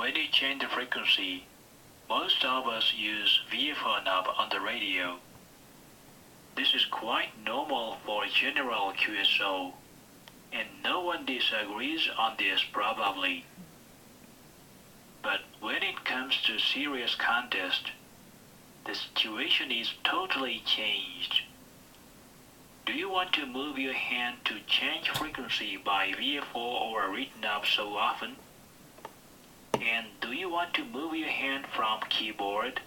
when you change the frequency, most of us use VFO knob on the radio. This is quite normal for general QSO, and no one disagrees on this probably. But when it comes to serious contest, the situation is totally changed. Do you want to move your hand to change frequency by VFO or reed knob so often? And do you want to move your hand from keyboard?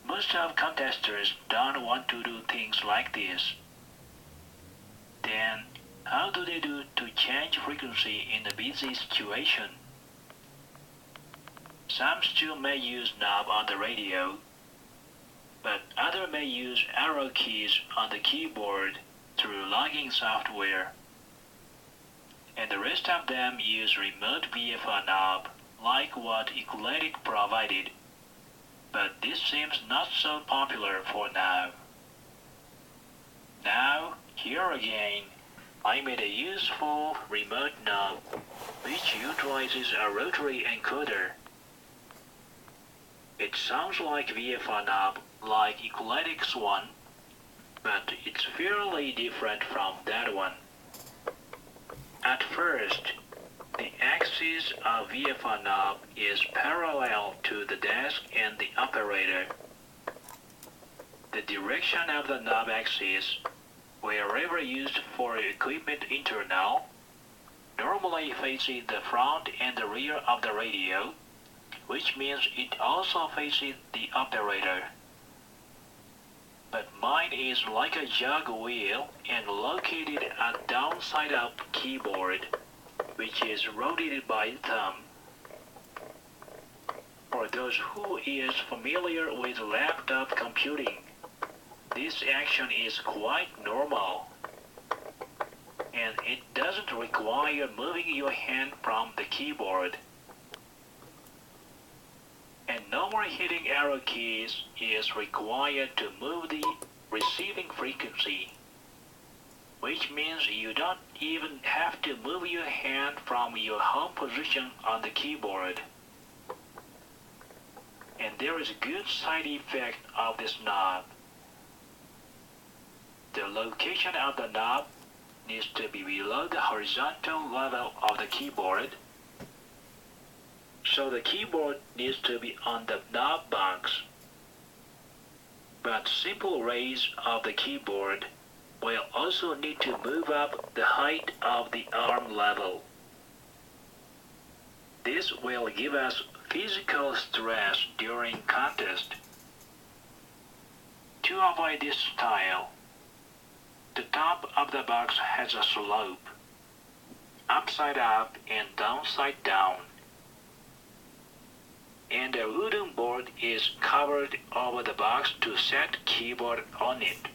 Most of contestants don't want to do things like this. Then, how do they do to change frequency in a busy situation? Some still may use knob on the radio, but others may use arrow keys on the keyboard through logging software. And the rest of them use remote VFO knob like what Eclectic provided, but this seems not so popular for now. Now, here again, I made a useful remote knob which utilizes a rotary encoder. It sounds like VFO knob like Eclectic's one, but it's fairly different from that one. At first, the axis of VFO knob is parallel to the desk and the operator. The direction of the knob axis, wherever used for equipment internal, normally faces the front and the rear of the radio, which means it also faces the operator. But mine is like a jog wheel and located at downside up keyboard, which is rotated by thumb. For those who is familiar with laptop computing, this action is quite normal, and it doesn't require moving your hand from the keyboard. And no more hitting arrow keys is required to move the receiving frequency, which means you don't even have to move your hand from your home position on the keyboard. And there is a good side effect of this knob. The location of the knob needs to be below the horizontal level of the keyboard, so the keyboard needs to be on the knob box. But simple raise of the keyboard will also need to move up the height of the arm level. This will give us physical stress during contest. To avoid this style, the top of the box has a slope, upside up and downside down, and a wooden board is covered over the box to set keyboard on it.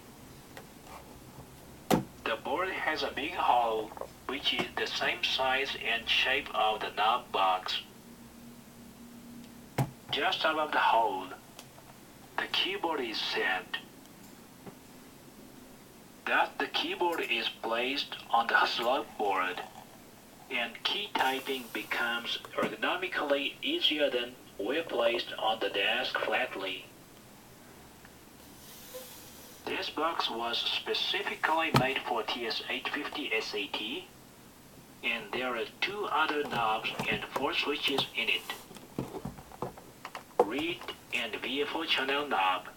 The board has a big hole which is the same size and shape of the knob box. Just above the hole, the keyboard is set. Thus the keyboard is placed on the slope board, and key typing becomes ergonomically easier than when placed on the desk flatly. This box was specifically made for TS850 SAT, and there are 2 other knobs and 4 switches in it: reed and VFO channel knob.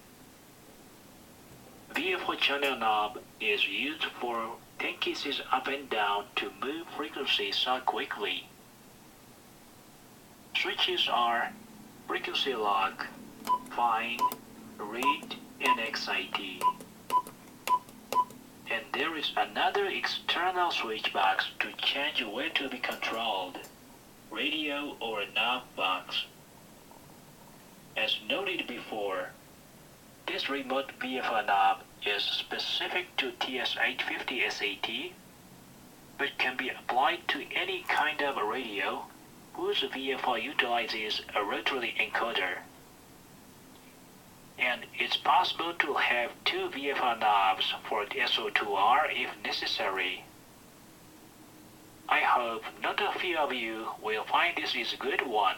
VFO channel knob is used for 10 keys up and down to move frequency so quickly. Switches are frequency lock, fine, reed, and XIT. And there is another external switch box to change where to be controlled, radio or knob box. As noted before, this remote VFO knob is specific to TS850 SAT, but can be applied to any kind of a radio whose VFO utilizes a rotary encoder. And it's possible to have 2 VFO knobs for SO2R if necessary. I hope not a few of you will find this is a good one.